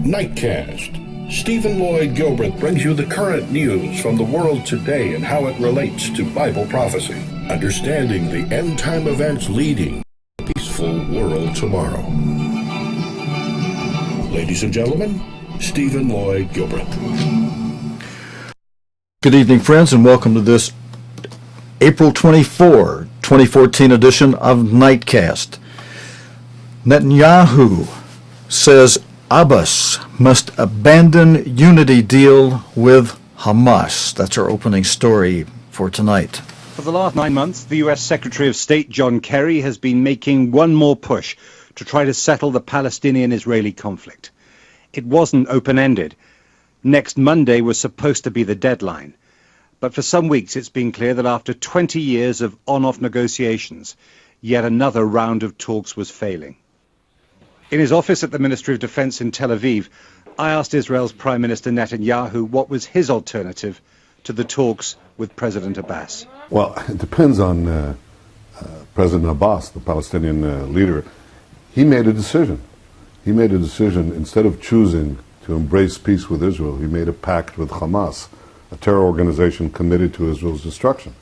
Nightcast. Stephen Lloyd Gilbert brings you the current news from the world today and how it relates to Bible prophecy. Understanding the end-time events leading to a peaceful world tomorrow. Ladies and gentlemen, Stephen Lloyd Gilbert. Good evening, friends, and welcome to this April 24, 2014 edition of Nightcast. Netanyahu says Abbas must abandon unity deal with Hamas. That's our opening story for tonight. For the last 9 months, the U.S. Secretary of State John Kerry has been making one more push to try to settle the Palestinian-Israeli conflict. It wasn't open-ended. Next Monday was supposed to be the deadline. But for some weeks it's been clear that after 20 years of on-off negotiations, yet another round of talks was failing. In his office at the Ministry of Defense in Tel Aviv, I asked Israel's Prime Minister Netanyahu what was his alternative to the talks with President Abbas. Well, it depends on President Abbas, the Palestinian leader. He made a decision. He made a decision, instead of choosing to embrace peace with Israel, he made a pact with Hamas, a terror organization committed to Israel's destruction.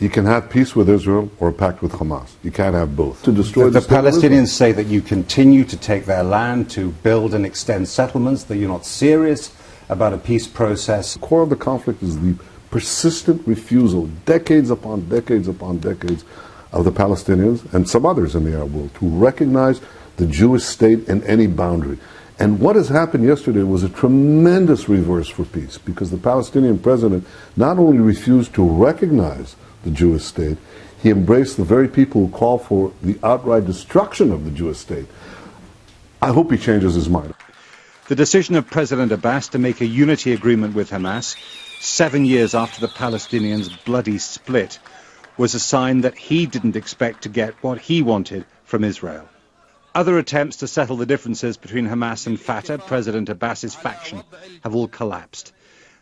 You can have peace with Israel or a pact with Hamas. You can't have both. To destroy the Palestinians say that you continue to take their land, to build and extend settlements, that you're not serious about a peace process. The core of the conflict is the persistent refusal, decades upon decades upon decades, of the Palestinians and some others in the Arab world to recognize the Jewish state in any boundary. And what has happened yesterday was a tremendous reverse for peace, because the Palestinian president not only refused to recognize the Jewish state, he embraced the very people who call for the outright destruction of the Jewish state. I hope he changes his mind. The decision of President Abbas to make a unity agreement with Hamas 7 years after the Palestinians' bloody split was a sign that he didn't expect to get what he wanted from Israel. Other attempts to settle the differences between Hamas and Fatah, President Abbas's faction, have all collapsed.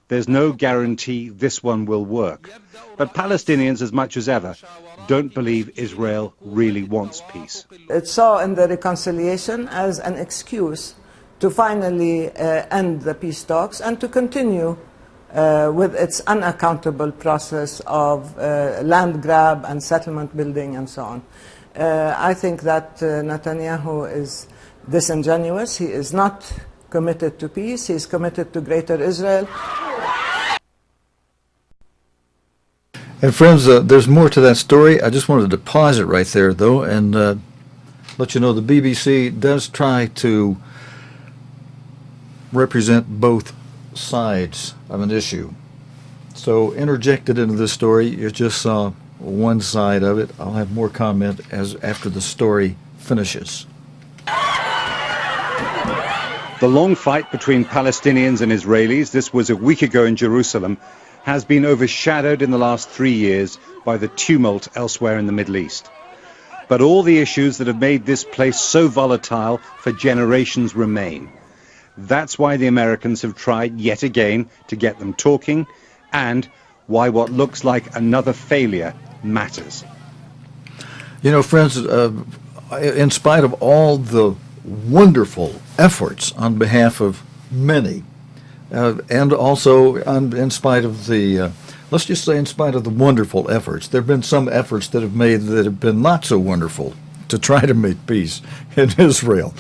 There's no guarantee this one will work. But Palestinians, as much as ever, don't believe Israel really wants peace. It saw in the reconciliation as an excuse to finally end the peace talks and to continue with its unaccountable process of land grab and settlement building and so on. I think that Netanyahu is disingenuous. He is not committed to peace. He is committed to greater Israel. And friends, there's more to that story. I just wanted to pause it right there, though, and let you know the BBC does try to represent both sides of an issue. So interjected into this story, you just saw one side of it. I'll have more comment after the story finishes. The long fight between Palestinians and Israelis, this was a week ago in Jerusalem, has been overshadowed in the last 3 years by the tumult elsewhere in the Middle East. But all the issues that have made this place so volatile for generations remain. That's why the Americans have tried yet again to get them talking, and why what looks like another failure matters. You know, friends, in spite of all the wonderful efforts on behalf of many, and also in spite of the, let's just say in spite of the wonderful efforts, there have been some efforts that have been not so wonderful to try to make peace in Israel.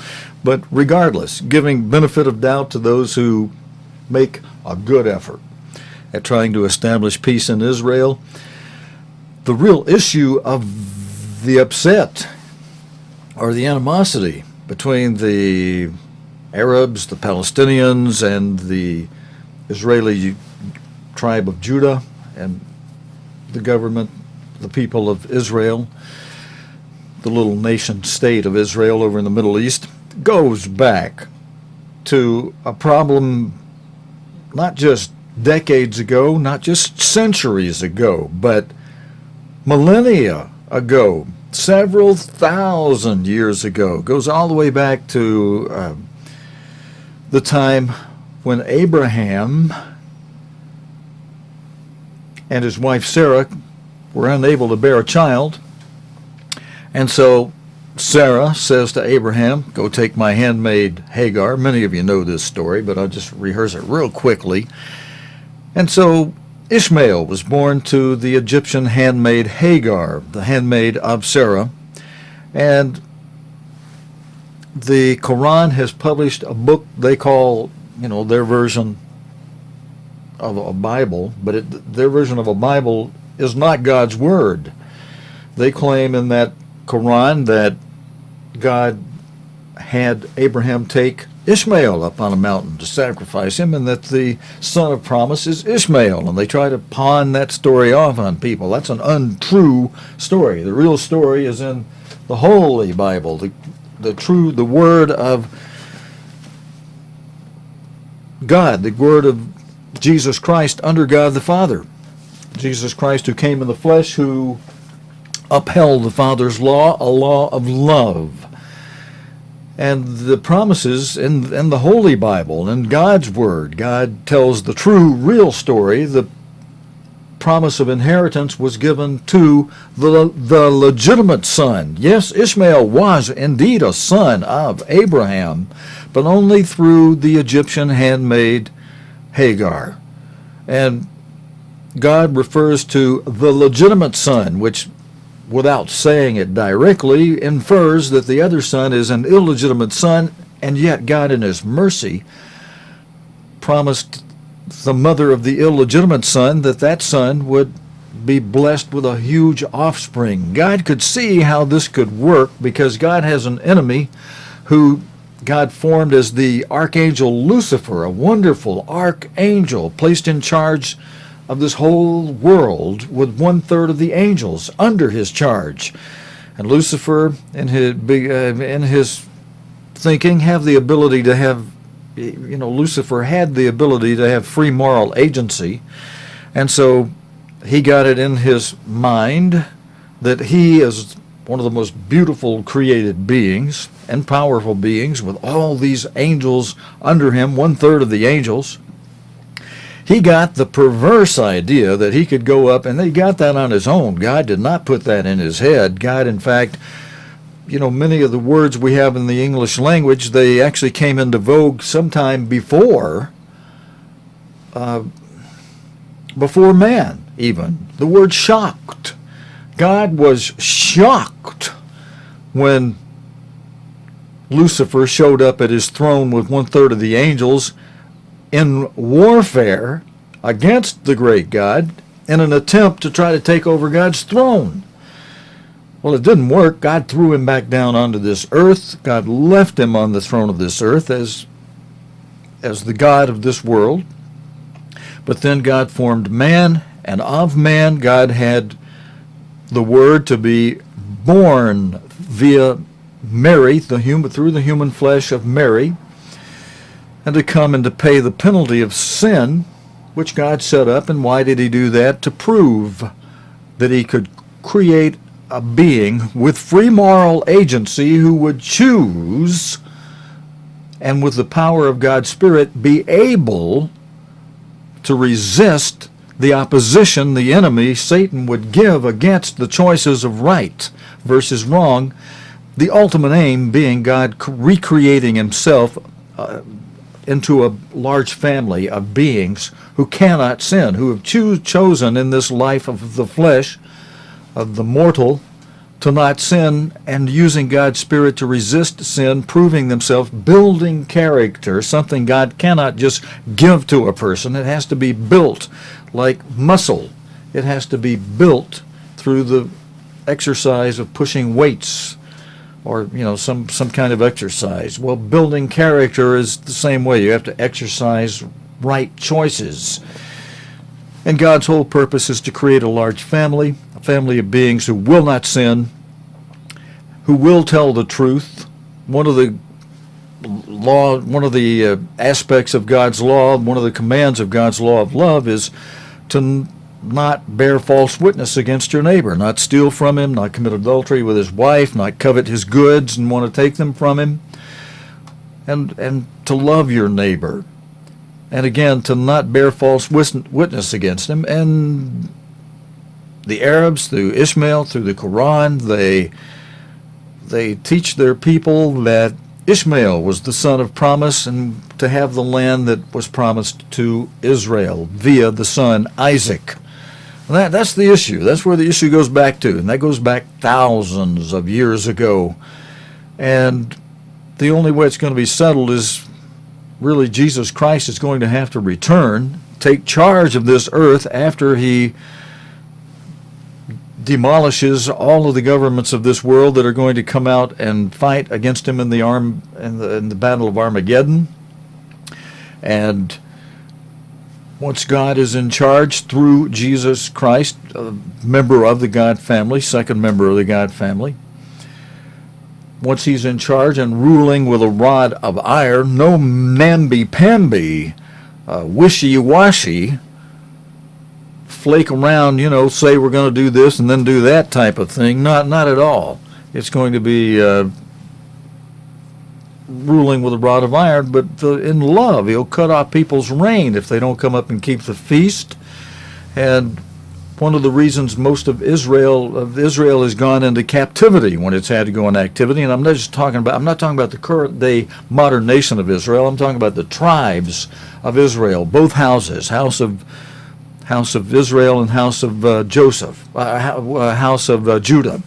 But regardless, giving benefit of doubt to those who make a good effort at trying to establish peace in Israel, the real issue of the upset or the animosity between the Arabs, the Palestinians, and the Israeli tribe of Judah and the government, the people of Israel, the little nation state of Israel over in the Middle East, goes back to a problem not just decades ago, not just centuries ago, but millennia ago, several thousand years ago. Goes all the way back to the time when Abraham and his wife Sarah were unable to bear a child, and so Sarah says to Abraham, "Go take my handmaid Hagar." Many of you know this story, but I'll just rehearse it real quickly. And so Ishmael was born to the Egyptian handmaid Hagar, the handmaid of Sarah. And the Quran has published a book they call, their version of a Bible, but their version of a Bible is not God's word. They claim in that Quran that God had Abraham take Ishmael up on a mountain to sacrifice him, and that the son of promise is Ishmael, and they try to pawn that story off on people. That's an untrue story. The real story is in the Holy Bible, the word of God, the word of Jesus Christ under God the Father. Jesus Christ, who came in the flesh, who upheld the Father's law, a law of love. And the promises in the Holy Bible, in God's Word, God tells the true, real story. The promise of inheritance was given to the legitimate son. Yes, Ishmael was indeed a son of Abraham, but only through the Egyptian handmaid Hagar. And God refers to the legitimate son, which, without saying it directly, infers that the other son is an illegitimate son, and yet God in his mercy promised the mother of the illegitimate son that son would be blessed with a huge offspring. God could see how this could work, because God has an enemy who God formed as the archangel Lucifer, a wonderful archangel placed in charge of this whole world, with 1/3 of the angels under his charge. And Lucifer, in his thinking, have the ability to have, Lucifer had the ability to have free moral agency. And so he got it in his mind that he is one of the most beautiful created beings and powerful beings, with all these angels under him, 1/3 of the angels. He got the perverse idea that he could go up, and he got that on his own. God did not put that in his head. God, in fact, many of the words we have in the English language, they actually came into vogue sometime before man, even. The word shocked. God was shocked when Lucifer showed up at his throne with 1/3 of the angels in warfare against the great God, in an attempt to try to take over God's throne. Well, it didn't work. God threw him back down onto this earth. God left him on the throne of this earth as the God of this world. But then God formed man, and of man God had the Word to be born via Mary, through the human flesh of Mary, and to come and to pay the penalty of sin, which God set up. And why did he do that? To prove that he could create a being with free moral agency who would choose, and with the power of God's Spirit, be able to resist the opposition the enemy, Satan, would give against the choices of right versus wrong. The ultimate aim being God recreating himself into a large family of beings who cannot sin, who have chosen in this life of the flesh, of the mortal, to not sin, and using God's Spirit to resist sin, proving themselves, building character, something God cannot just give to a person. It has to be built like muscle. It has to be built through the exercise of pushing weights, or some kind of exercise. Well, building character is the same way. You have to exercise right choices. And God's whole purpose is to create a large family, a family of beings who will not sin, who will tell the truth. One of the aspects of God's law, one of the commands of God's law of love, is to not bear false witness against your neighbor, not steal from him, not commit adultery with his wife, not covet his goods and want to take them from him, and to love your neighbor. And again, to not bear false witness against him. And the Arabs, through Ishmael, through the Quran, they they teach their people that Ishmael was the son of promise and to have the land that was promised to Israel via the son Isaac. That's the issue. That's where the issue goes back to, and that goes back thousands of years ago. And the only way it's going to be settled is really Jesus Christ is going to have to return, take charge of this earth after he demolishes all of the governments of this world that are going to come out and fight against him in the Battle of Armageddon. And once God is in charge through Jesus Christ, a member of the God family, second member of the God family, once he's in charge and ruling with a rod of iron, no namby-pamby, wishy-washy, flake around, say we're going to do this and then do that type of thing. Not at all. It's going to be ruling with a rod of iron, but in love, he'll cut off people's reign if they don't come up and keep the feast. And one of the reasons most of Israel has gone into captivity when it's had to go into activity, and I'm not talking about the current day modern nation of Israel. I'm talking about the tribes of Israel, both houses, house of Israel and house of Joseph, house of Judah.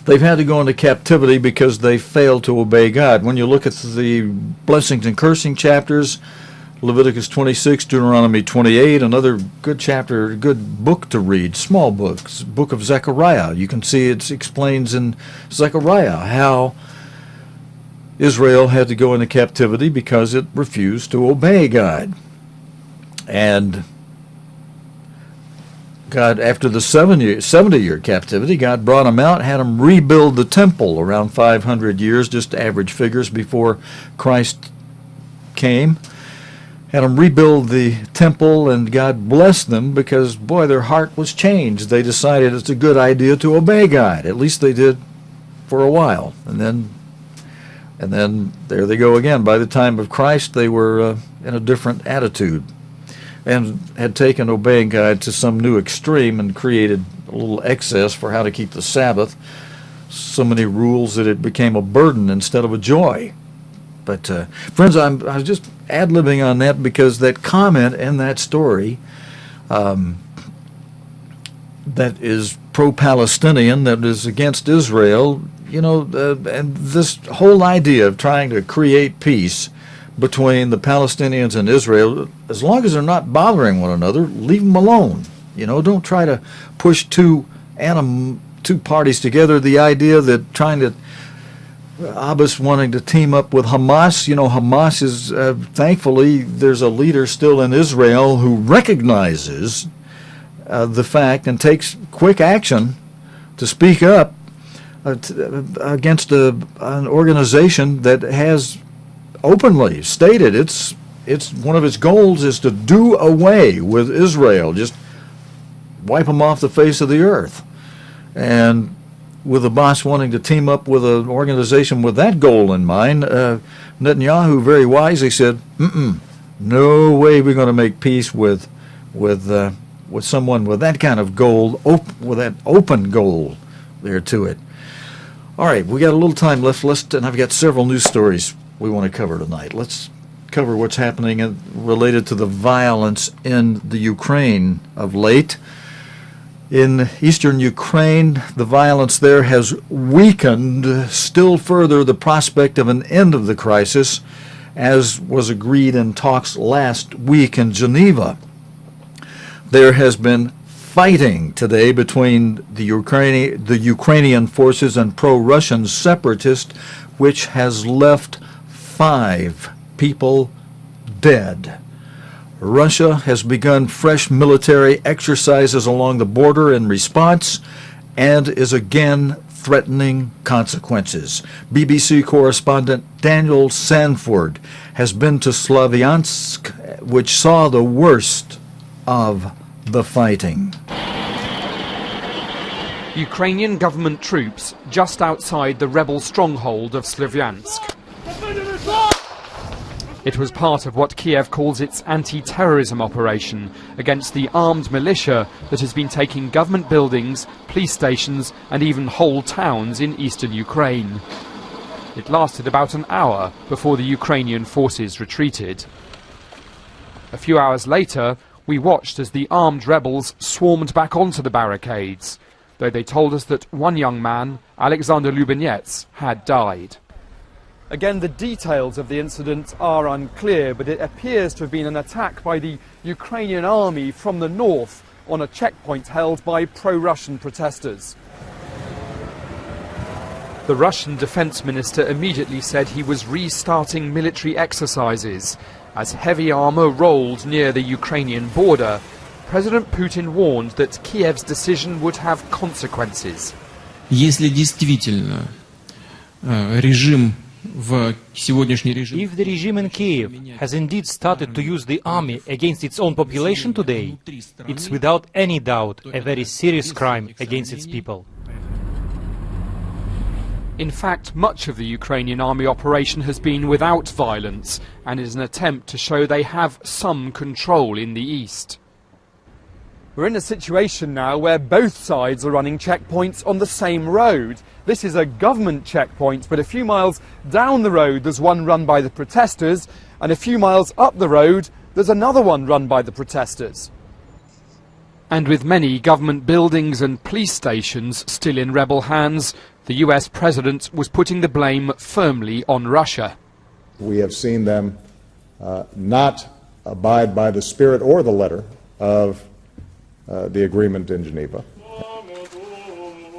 They've had to go into captivity because they failed to obey God. When you look at the blessings and cursing chapters, Leviticus 26, Deuteronomy 28, another good chapter, good book to read, small books, book of Zechariah. You can see it explains in Zechariah how Israel had to go into captivity because it refused to obey God. And God, after the 70-year captivity, God brought them out, had them rebuild the temple around 500 years, just average figures before Christ came. Had them rebuild the temple, and God blessed them because, boy, their heart was changed. They decided it's a good idea to obey God. At least they did for a while. And then there they go again. By the time of Christ, they were in a different attitude and had taken obeying God to some new extreme and created a little excess for how to keep the Sabbath. So many rules that it became a burden instead of a joy. But friends, I was just ad-libbing on that because that comment in that story that is pro-Palestinian, that is against Israel, and this whole idea of trying to create peace between the Palestinians and Israel, as long as they're not bothering one another, leave them alone. Don't try to push two parties together. The idea that Abbas wanting to team up with Hamas, Hamas is, thankfully, there's a leader still in Israel who recognizes the fact and takes quick action to speak up against an organization that has openly stated it's one of its goals is to do away with Israel, just wipe them off the face of the earth. And with the boss wanting to team up with an organization with that goal in mind, Netanyahu very wisely said, no way we're going to make peace with someone with that kind of goal, with that open goal there to it. All right, we got a little time left, and I've got several news stories we want to cover tonight. Let's cover what's happening related to the violence in the Ukraine of late. In eastern Ukraine, the violence there has weakened still further the prospect of an end of the crisis, as was agreed in talks last week in Geneva. There has been fighting today between the Ukrainian forces and pro-Russian separatists, which has left 5 people dead. Russia has begun fresh military exercises along the border in response and is again threatening consequences. BBC correspondent Daniel Sanford has been to Slavyansk, which saw the worst of the fighting. Ukrainian government troops just outside the rebel stronghold of Slavyansk. It was part of what Kiev calls its anti-terrorism operation against the armed militia that has been taking government buildings, police stations and even whole towns in eastern Ukraine. It lasted about an hour before the Ukrainian forces retreated. A few hours later, we watched as the armed rebels swarmed back onto the barricades, though they told us that one young man, Alexander Lubinets, had died. Again, the details of the incident are unclear, but it appears to have been an attack by the Ukrainian army from the north on a checkpoint held by pro-Russian protesters. The Russian defense minister immediately said he was restarting military exercises. As heavy armor rolled near the Ukrainian border, President Putin warned that Kiev's decision would have consequences. Если действительно режим If the regime in Kiev has indeed started to use the army against its own population today, it's without any doubt a very serious crime against its people. In fact, much of the Ukrainian army operation has been without violence and is an attempt to show they have some control in the east. We're in a situation now where both sides are running checkpoints on the same road. This is a government checkpoint, but a few miles down the road there's one run by the protesters, and a few miles up the road there's another one run by the protesters. And with many government buildings and police stations still in rebel hands, the US president was putting the blame firmly on Russia. We have seen them not abide by the spirit or the letter of the agreement in Geneva.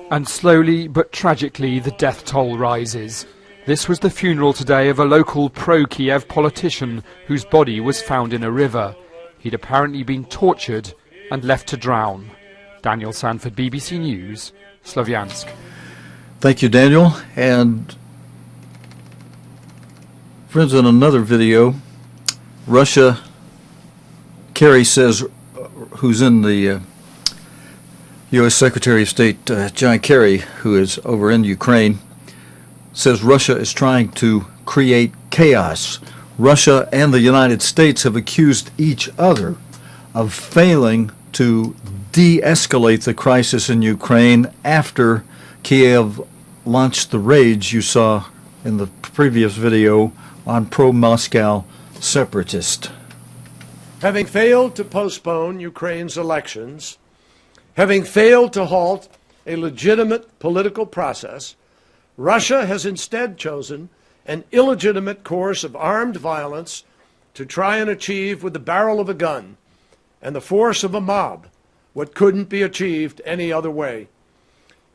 And slowly but tragically the death toll rises. This was the funeral today of a local pro-Kiev politician whose body was found in a river. He'd apparently been tortured and left to drown. Daniel Sanford, BBC News, Slavyansk. Thank you, Daniel. And friends, in another video, Russia, Kerry says, who's in the U.S. Secretary of State John Kerry, who is over in Ukraine, says Russia is trying to create chaos. Russia and the United States have accused each other of failing to de-escalate the crisis in Ukraine after Kiev launched the raids you saw in the previous video on pro-Moscow separatists. Having failed to postpone Ukraine's elections, having failed to halt a legitimate political process, Russia has instead chosen an illegitimate course of armed violence to try and achieve with the barrel of a gun and the force of a mob what couldn't be achieved any other way.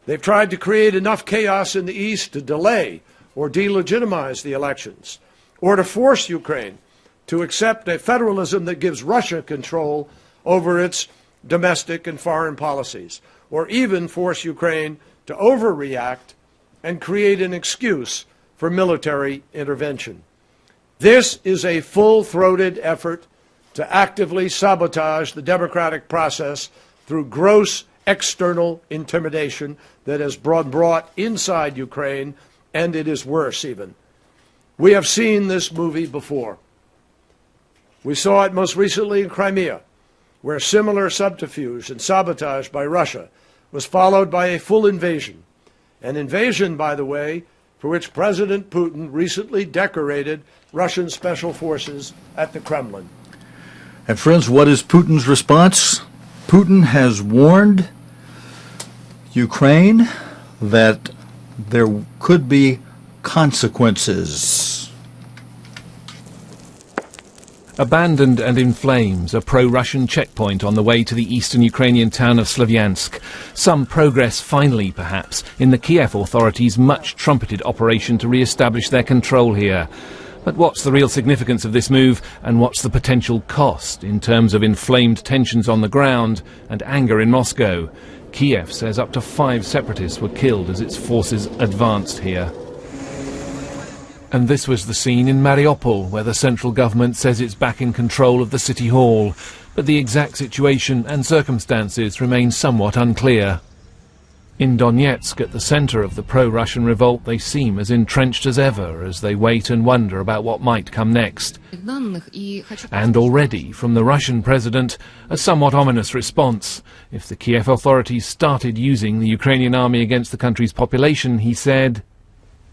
They've tried to create enough chaos in the East to delay or delegitimize the elections, or to force Ukraine to accept a federalism that gives Russia control over its domestic and foreign policies, or even force Ukraine to overreact and create an excuse for military intervention. This is a full-throated effort to actively sabotage the democratic process through gross external intimidation that has brought inside Ukraine, and it is worse even. We have seen this movie before. We saw it most recently in Crimea, where similar subterfuge and sabotage by Russia was followed by a full invasion. An invasion, by the way, for which President Putin recently decorated Russian special forces at the Kremlin. And friends, what is Putin's response? Putin has warned Ukraine that there could be consequences. Abandoned and in flames, a pro-Russian checkpoint on the way to the eastern Ukrainian town of Slavyansk. Some progress finally, perhaps, in the Kiev authorities' much-trumpeted operation to re-establish their control here. But what's the real significance of this move, and what's the potential cost in terms of inflamed tensions on the ground and anger in Moscow? Kiev says up to 5 separatists were killed as its forces advanced here. And this was the scene in Mariupol, where the central government says it's back in control of the city hall. But the exact situation and circumstances remain somewhat unclear. In Donetsk, at the centre of the pro-Russian revolt, they seem as entrenched as ever as they wait and wonder about what might come next. And already, from the Russian president, a somewhat ominous response. If the Kiev authorities started using the Ukrainian army against the country's population, he said,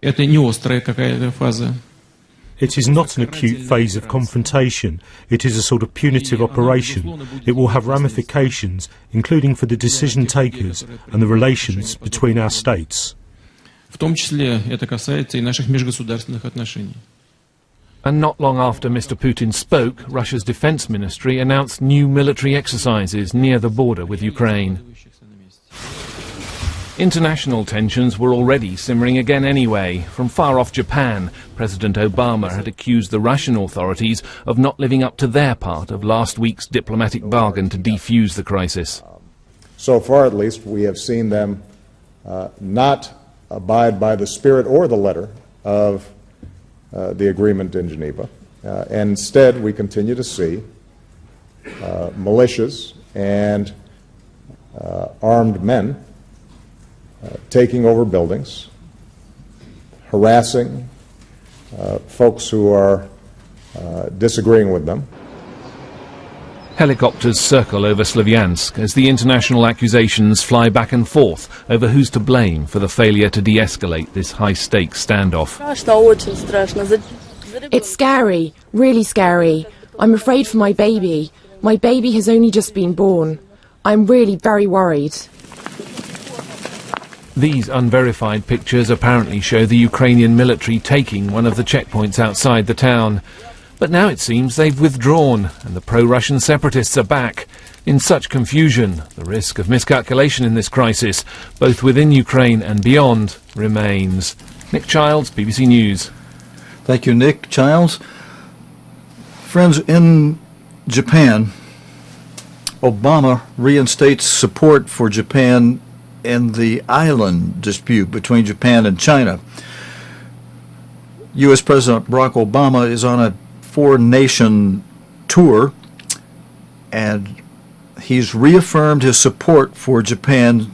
Это не острая какая-то фаза. It is not an acute phase of confrontation. It is a sort of punitive operation. It will have ramifications, including for the decision takers and the relations between our states. В том числе это касается и наших межгосударственных отношений. And not long after Mr. Putin spoke, Russia's defense ministry announced new military exercises near the border with Ukraine. International tensions were already simmering again anyway. From far off Japan, President Obama had accused the Russian authorities of not living up to their part of last week's diplomatic bargain to defuse the crisis. So far, at least, we have seen them not abide by the spirit or the letter of the agreement in Geneva. And instead, we continue to see militias and armed men taking over buildings, harassing folks who are disagreeing with them. Helicopters circle over Slavyansk as the international accusations fly back and forth over who's to blame for the failure to de-escalate this high-stakes standoff. It's scary, really scary. I'm afraid for my baby. My baby has only just been born. I'm really very worried. These unverified pictures apparently show the Ukrainian military taking one of the checkpoints outside the town. But now it seems they've withdrawn and the pro-Russian separatists are back. In such confusion, the risk of miscalculation in this crisis, both within Ukraine and beyond, remains. Nick Childs, BBC News. Thank you, Nick Childs. Friends, in Japan, Obama reinstates support for Japan in the island dispute between Japan and China. U.S. President Barack Obama is on a four-nation tour, and he's reaffirmed his support for Japan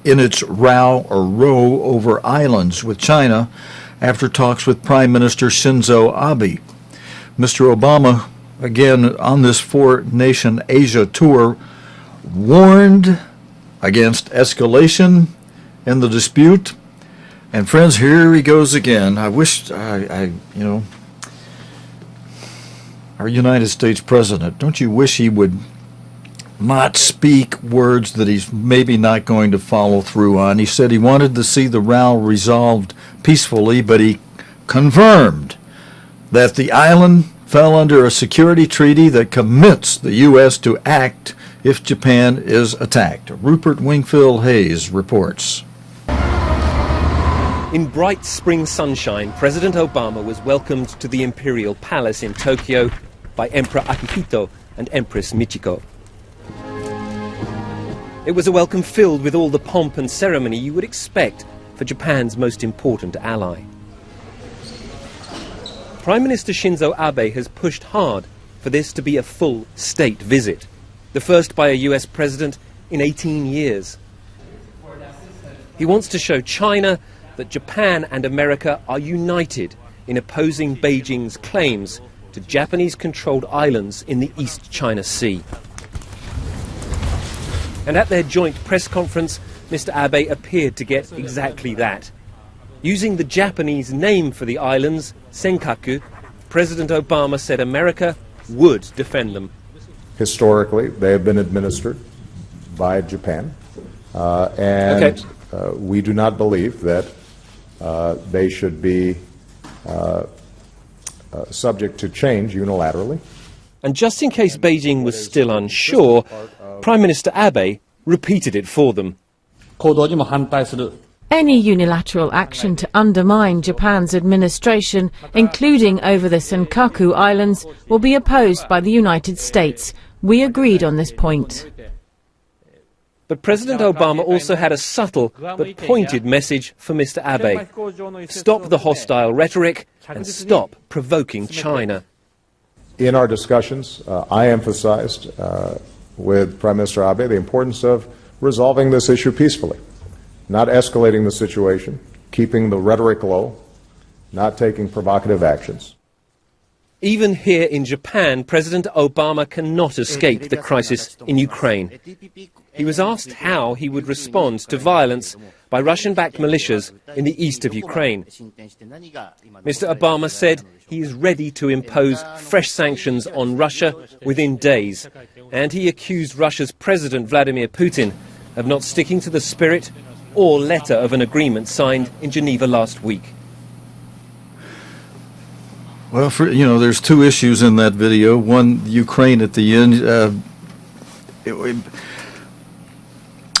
in its row over islands with China after talks with Prime Minister Shinzo Abe. Mr. Obama, again on this four-nation Asia tour, warned against escalation in the dispute. And friends, here he goes again. I wish, our United States President, don't you wish he would not speak words that he's maybe not going to follow through on? He said he wanted to see the row resolved peacefully, but he confirmed that the island fell under a security treaty that commits the U.S. to act if Japan is attacked. Rupert Wingfield Hayes reports. In bright spring sunshine, President Obama was welcomed to the Imperial Palace in Tokyo by Emperor Akihito and Empress Michiko. It was a welcome filled with all the pomp and ceremony you would expect for Japan's most important ally. Prime Minister Shinzo Abe has pushed hard for this to be a full state visit, the first by a US president in 18 years. He wants to show China that Japan and America are united in opposing Beijing's claims to Japanese-controlled islands in the East China Sea. And at their joint press conference, Mr. Abe appeared to get exactly that. Using the Japanese name for the islands, Senkaku, President Obama said America would defend them. Historically, they have been administered by Japan, we do not believe that they should be subject to change unilaterally. And just in case Beijing was still unsure, Prime Minister Abe repeated it for them. Any unilateral action to undermine Japan's administration, including over the Senkaku Islands, will be opposed by the United States. We agreed on this point. But President Obama also had a subtle but pointed message for Mr. Abe. Stop the hostile rhetoric and stop provoking China. In our discussions, I emphasized with Prime Minister Abe the importance of resolving this issue peacefully, not escalating the situation, keeping the rhetoric low, not taking provocative actions. Even here in Japan, President Obama cannot escape the crisis in Ukraine. He was asked how he would respond to violence by Russian-backed militias in the east of Ukraine. Mr. Obama said he is ready to impose fresh sanctions on Russia within days, and he accused Russia's President Vladimir Putin of not sticking to the spirit or letter of an agreement signed in Geneva last week. Well, there's two issues in that video. One, Ukraine at the end.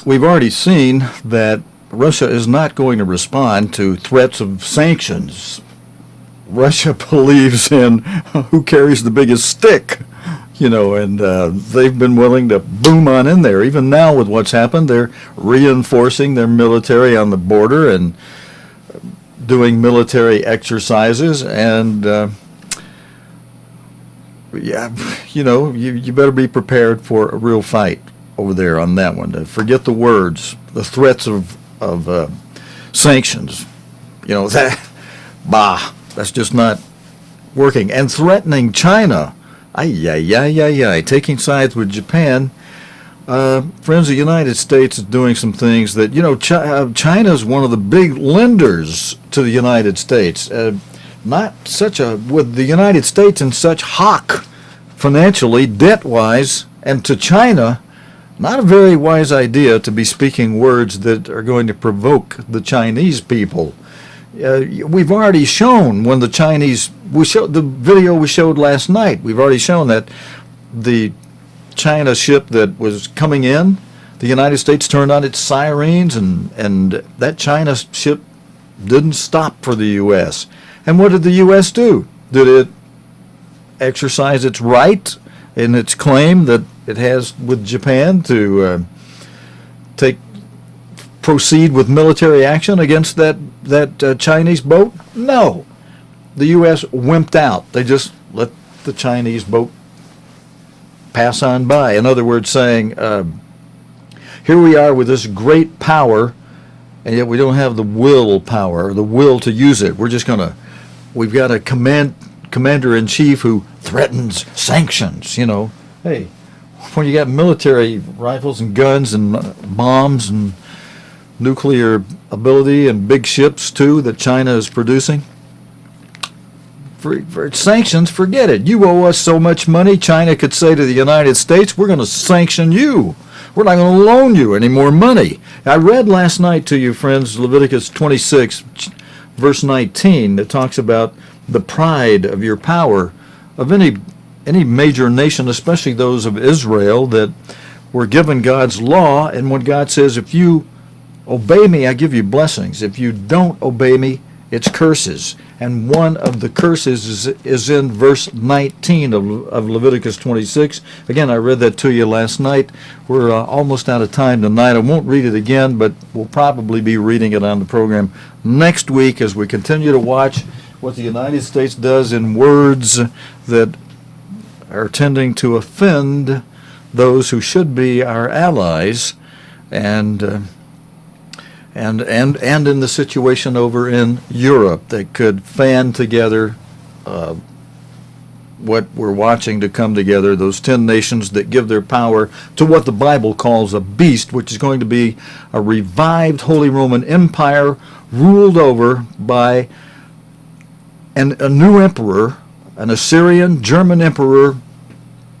We've already seen that Russia is not going to respond to threats of sanctions. Russia believes in who carries the biggest stick, and they've been willing to boom on in there. Even now with what's happened, they're reinforcing their military on the border and doing military exercises, and you better be prepared for a real fight over there on that one. Forget the words, the threats of sanctions. That's just not working. And threatening China, taking sides with Japan. Friends, the United States is doing some things that, China is one of the big lenders to the United States. With the United States in such hock financially, debt-wise, and to China, not a very wise idea to be speaking words that are going to provoke the Chinese people. We've already shown when the video we showed last night, we've already shown that the China ship that was coming in, the United States turned on its sirens, and that China ship didn't stop for the U.S. And what did the U.S. do? Did it exercise its right in its claim that it has with Japan to proceed with military action against that Chinese boat? No. The U.S. wimped out. They just let the Chinese boat pass on by. In other words, saying, here we are with this great power, and yet we don't have the willpower, the will to use it. We've got a commander-in-chief who threatens sanctions, Hey, when you got military rifles and guns and bombs and nuclear ability and big ships, too, that China is producing, for sanctions, forget it. You owe us so much money, China could say to the United States, we're going to sanction you. We're not going to loan you any more money. I read last night to you, friends, Leviticus 26, verse 19, that talks about the pride of your power of any major nation, especially those of Israel that were given God's law. And when God says, if you obey me, I give you blessings. If you don't obey me, it's curses. And one of the curses is in verse 19 of Leviticus 26. Again, I read that to you last night. We're almost out of time tonight. I won't read it again, but we'll probably be reading it on the program next week as we continue to watch what the United States does in words that are tending to offend those who should be our allies, and in the situation over in Europe that could fan together what we're watching to come together, those 10 nations that give their power to what the Bible calls a beast, which is going to be a revived Holy Roman Empire ruled over by a new emperor, an Assyrian German emperor,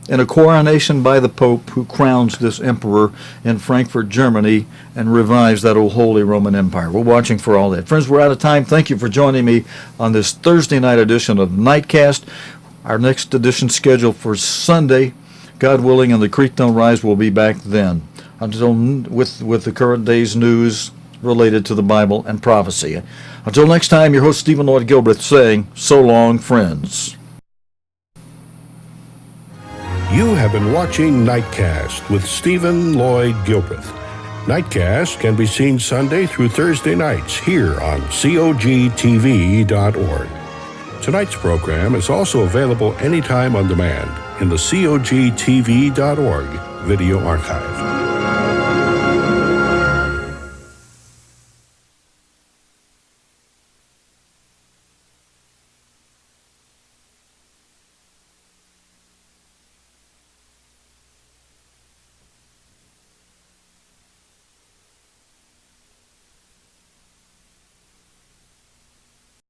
and a coronation by the Pope, who crowns this emperor in Frankfurt, Germany, and revives that old Holy Roman Empire. We're watching for all that. Friends, we're out of time. Thank you for joining me on this Thursday night edition of Nightcast. Our next edition scheduled for Sunday, God willing, and the Creek Don't Rise will be back then. With the current day's news related to the Bible and prophecy. Until next time, your host Stephen Lloyd Gilbreth saying, so long, friends. You have been watching Nightcast with Stephen Lloyd Gilbreth. Nightcast can be seen Sunday through Thursday nights here on COGTV.org. Tonight's program is also available anytime on demand in the COGTV.org video archive.